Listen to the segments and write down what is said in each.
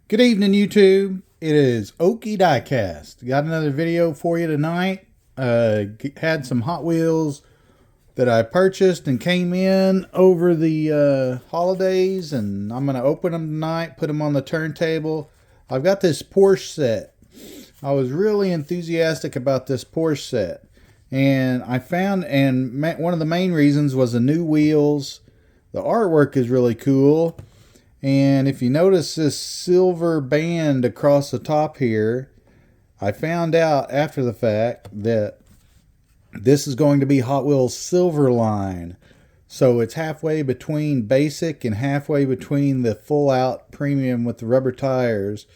Good evening, YouTube. It is Okie Diecast. Got another video for you tonight. Had some Hot Wheels that I purchased and came in over the holidays, and I'm going to open them tonight, put them on the turntable. I've got this Porsche set. I was really enthusiastic about this Porsche set, and I found, and one of the main reasons was the new wheels. The artwork is really cool. And if you notice this silver band across the top here, I found out after the fact that this is going to be Hot Wheels Silver Line. So it's halfway between basic and halfway between the full out premium with the rubber tires.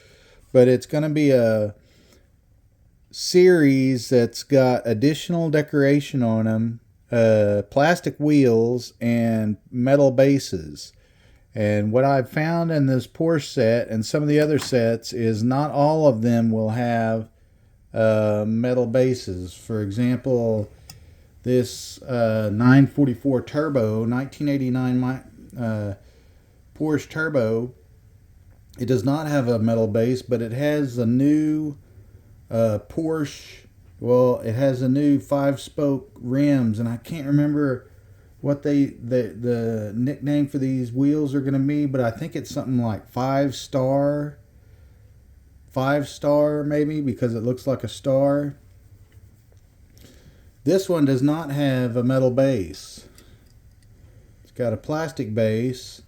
But it's going to be a series that's got additional decoration on them, plastic wheels, and metal bases. And what I've found in this Porsche set and some of the other sets is not all of them will have metal bases. For example, this 944 Turbo, 1989 Porsche Turbo, it does not have a metal base, but it has a new Porsche, well, it has a new 5-spoke rims, and I can't remember what the nickname for these wheels are going to be, but I think it's something like 5-star maybe, because it looks like a star. This one does not have a metal base. It's got a plastic base,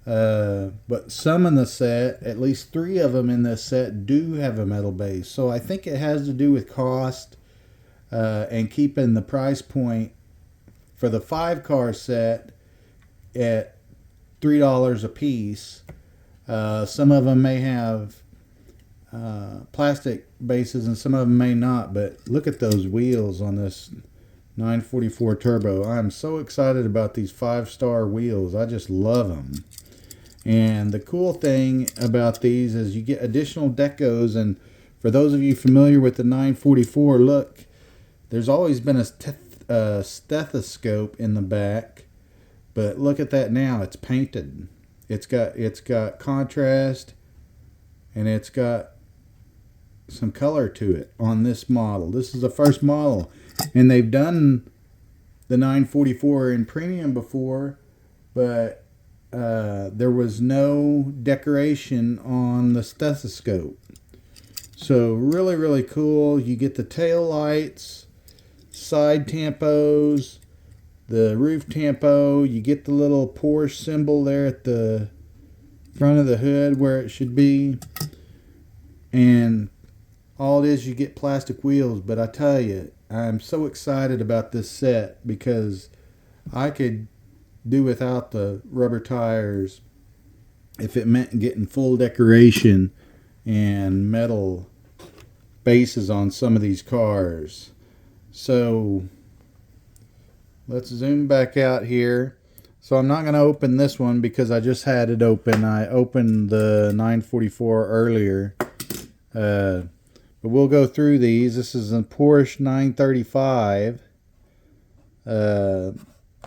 but some in the set, at least 3 of them in this set, do have a metal base. So I think it has to do with cost and keeping the price point for the 5-car set at $3 a piece. Some of them may have plastic bases and some of them may not, but look at those wheels on this 944 Turbo. I'm so excited about these 5-star wheels. I just love them. And the cool thing about these is you get additional decos, and for those of you familiar with the 944, look, there's always been a stethoscope in the back, but look at that now. It's painted. It's got contrast, and it's got some color to it on this model. This is the first model, and they've done the 944 in premium before, but there was no decoration on the stethoscope. So really cool. You get the tail lights, side tampos, the roof tampo. You get the little Porsche symbol there at the front of the hood where it should be, and all it is, you get plastic wheels. But I tell you, I'm so excited about this set because I could do without the rubber tires if it meant getting full decoration and metal bases on some of these cars. So let's zoom back out here. So I'm not going to open this one because I just had it open. I opened the 944 earlier. But we'll go through these. This is a Porsche 935.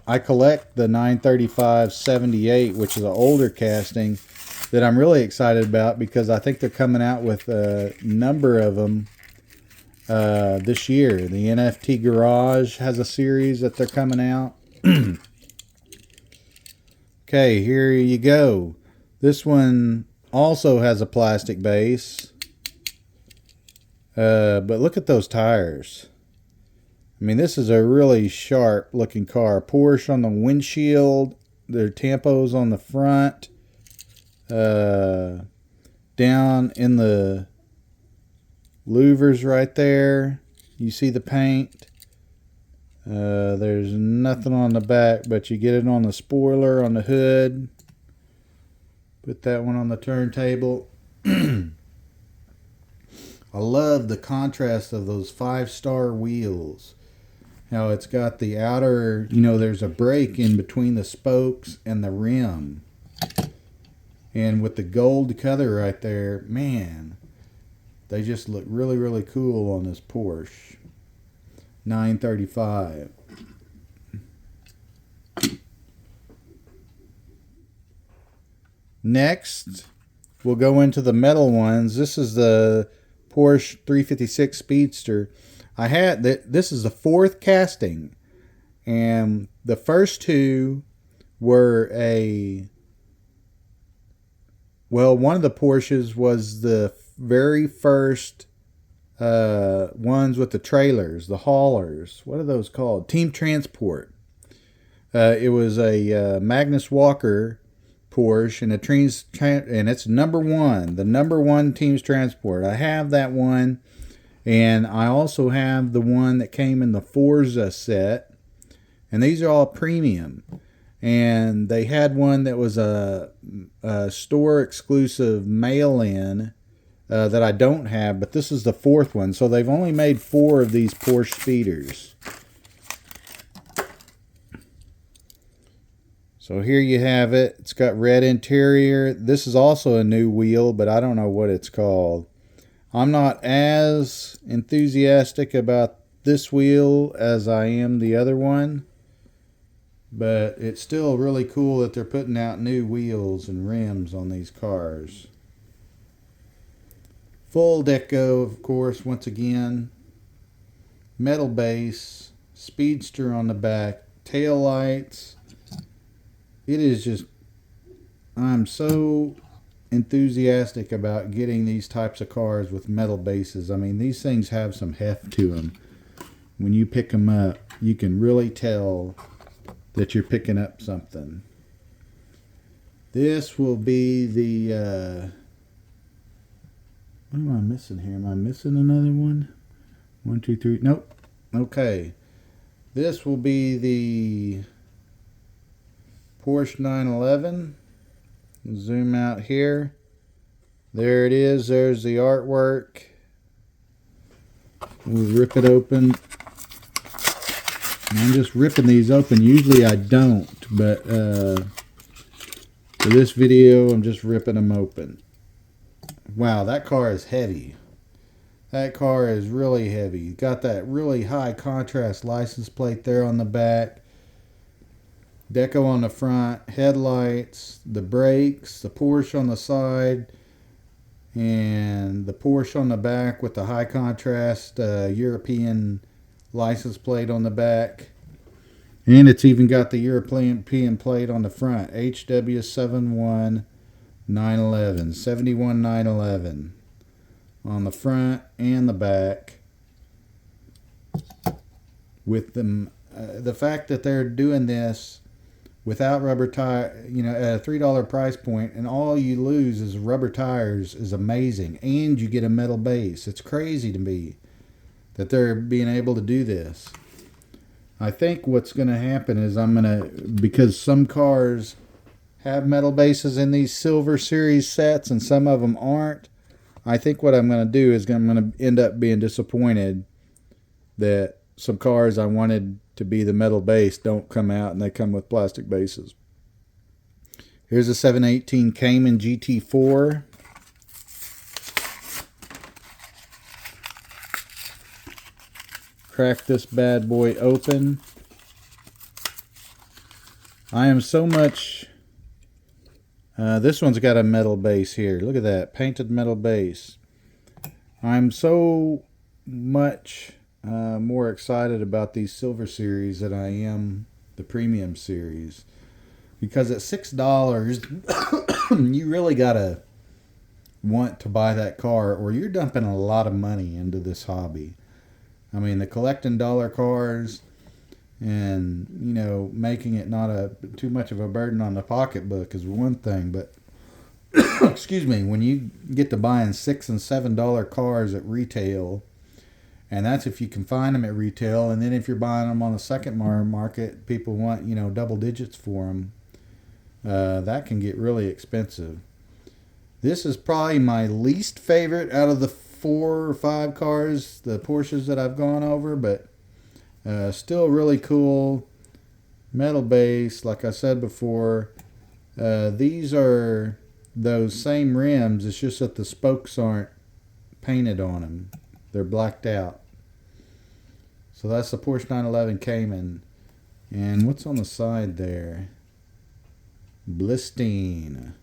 I collect the 935-78, which is an older casting that I'm really excited about because I think they're coming out with a number of them this year. The NFT Garage has a series that they're coming out. Okay, here you go. This one also has a plastic base. But look at those tires. I mean, this is a really sharp looking car. Porsche on the windshield. There are tampos on the front. Down in the louvers right there, you see the paint. There's nothing on the back, but you get it on the spoiler on the hood. Put that one on the turntable. I love the contrast of those 5-star wheels. How it's got the outer, there's a break in between the spokes and the rim. And with the gold color right there, man, they just look really cool on this Porsche 935. Next, we'll go into the metal ones. This is the Porsche 356 Speedster. I had that. This is the 4th casting, and the first 2 were one of the Porsches was the very first ones with the trailers, the haulers. What are those called? Team Transport. It was a Magnus Walker Porsche, and it's number 1, the number 1 Team's Transport. I have that one, and I also have the one that came in the Forza set, and these are all premium. And they had one that was a store exclusive mail-in that I don't have, but this is the 4th one. So they've only made 4 of these Porsche speeders. So here you have it. It's got red interior. This is also a new wheel, but I don't know what it's called. I'm not as enthusiastic about this wheel as I am the other one, but it's still really cool that they're putting out new wheels and rims on these cars. Full deco, of course, once again. Metal base, Speedster on the back, tail lights. It is just, I'm so enthusiastic about getting these types of cars with metal bases. I mean, these things have some heft to them. When you pick them up, you can really tell that you're picking up something. This will be the, what am I missing here? Am I missing another one? 1, 2, 3, nope. Okay. This will be the Porsche 911. Zoom out here. There it is. There's the artwork. We'll rip it open. I'm just ripping these open. Usually I don't, but for this video, I'm just ripping them open. Wow, that car is heavy. That car is really heavy. Got that really high contrast license plate there on the back. Deco on the front, headlights, the brakes, the Porsche on the side, and the Porsche on the back with the high contrast European license plate on the back. And it's even got the European plate on the front. HW71911, 71911 on the front and the back. With them, the fact that they're doing this without rubber tire, at a $3 price point, and all you lose is rubber tires, is amazing. And you get a metal base. It's crazy to me that they're being able to do this. I think what's going to happen is because some cars have metal bases in these Silver Series sets and some of them aren't, I think what I'm going to do is I'm going to end up being disappointed that some cars I wanted to be the metal base don't come out and they come with plastic bases. Here's a 718 Cayman GT4. Crack this bad boy open. I am so much... this one's got a metal base here. Look at that. Painted metal base. I'm so much more excited about these Silver Series than I am the Premium Series. Because at $6, you really got to want to buy that car, or you're dumping a lot of money into this hobby. I mean, the collecting dollar cars and, making it not too much of a burden on the pocketbook is one thing, but excuse me, when you get to buying $6 and $7 cars at retail, and that's if you can find them at retail, and then if you're buying them on the second market, people want, double digits for them. That can get really expensive. This is probably my least favorite out of the 4 or 5 cars, the Porsches that I've gone over, but still really cool. Metal base, like I said before. These are those same rims. It's just that the spokes aren't painted on them. They're blacked out. So that's the Porsche 911 Cayman. And what's on the side there? Blistine.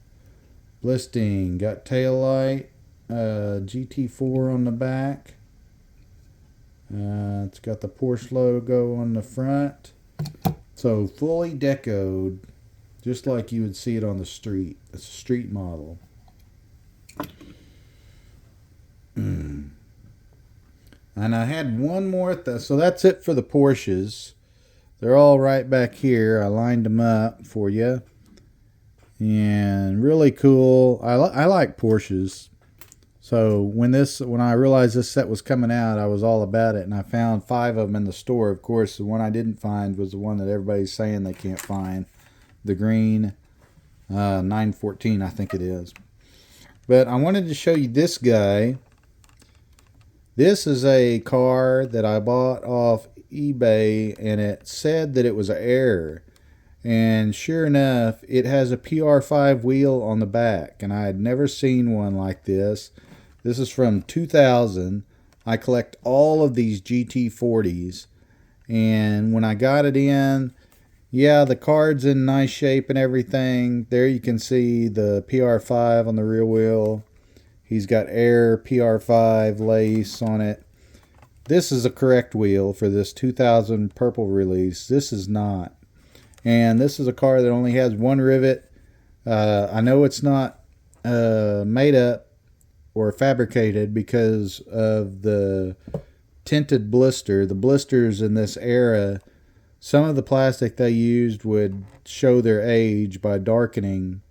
Blisting. Got tail light. GT4 on the back. It's got the Porsche logo on the front. So fully decoed, just like you would see it on the street. It's a street model. And I had one more. So that's it for the Porsches. They're all right back here. I lined them up for you. And really cool. I like Porsches. So when I realized this set was coming out, I was all about it, and I found 5 of them in the store. Of course, the one I didn't find was the one that everybody's saying they can't find, the green 914, I think it is. But I wanted to show you this guy. This is a car that I bought off eBay, and it said that it was an error. And sure enough, it has a PR5 wheel on the back, and I had never seen one like this. This is from 2000. I collect all of these GT40s, and when I got it in, yeah, the card's in nice shape and everything. There you can see the PR5 on the rear wheel. He's got Air PR5 lace on it. This is a correct wheel for this 2000 purple release. This is not. And this is a car that only has one rivet. I know it's not made up or fabricated because of the tinted blister. The blisters in this era, some of the plastic they used would show their age by darkening,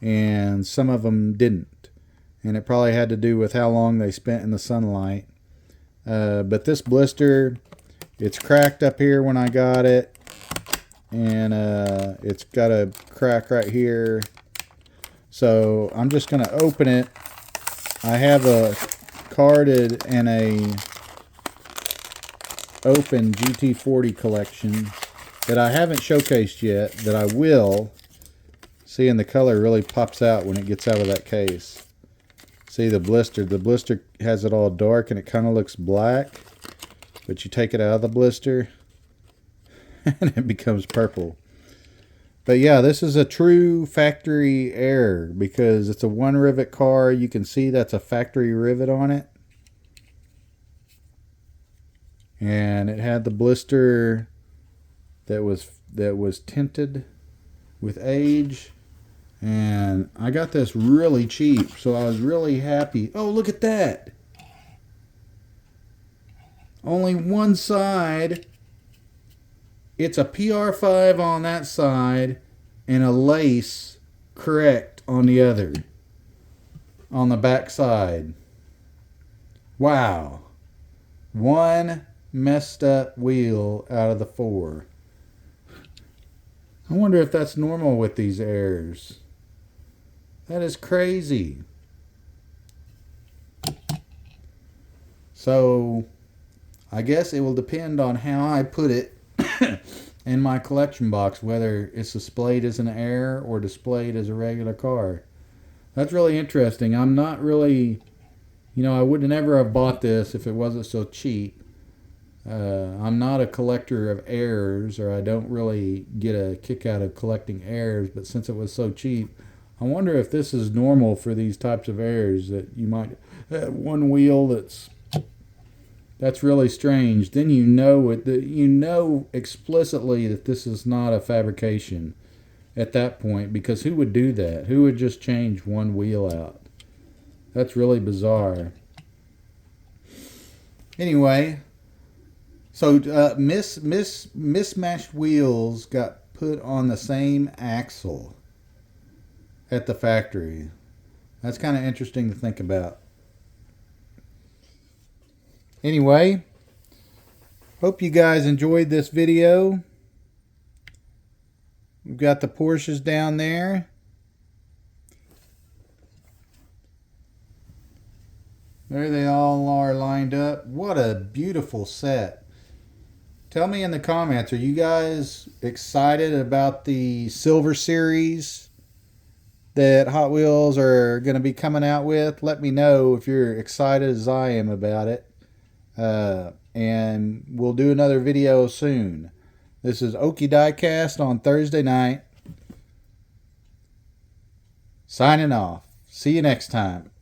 and some of them didn't. And it probably had to do with how long they spent in the sunlight. But this blister, it's cracked up here when I got it. And it's got a crack right here. So I'm just going to open it. I have a carded and a open GT40 collection that I haven't showcased yet, that I will. See, and the color really pops out when it gets out of that case. See the blister. The blister has it all dark and it kind of looks black. But you take it out of the blister and it becomes purple. But yeah, this is a true factory error because it's a one rivet car. You can see that's a factory rivet on it. And it had the blister that was tinted with age. And I got this really cheap, so I was really happy. Oh, look at that. Only one side. It's a PR5 on that side and a lace correct on the other. On the back side. Wow. One messed up wheel out of the 4. I wonder if that's normal with these errors. That is crazy. So, I guess it will depend on how I put it in my collection box, whether it's displayed as an error or displayed as a regular car. That's really interesting. I'm not really, I would never have bought this if it wasn't so cheap. I'm not a collector of errors, or I don't really get a kick out of collecting errors, but since it was so cheap, I wonder if this is normal for these types of errors, that you might have one wheel that's really strange. Then you know explicitly that this is not a fabrication at that point, because who would do that? Who would just change one wheel out? That's really bizarre. Anyway, so mismatched wheels got put on the same axle at the factory. That's kind of interesting to think about. Anyway, hope you guys enjoyed this video. We've got the Porsches down there. There they all are lined up. What a beautiful set. Tell me in the comments, are you guys excited about the Silver Series that Hot Wheels are going to be coming out with? Let me know if you're excited as I am about it. And we'll do another video soon. This is Okie Diecast on Thursday night. Signing off. See you next time.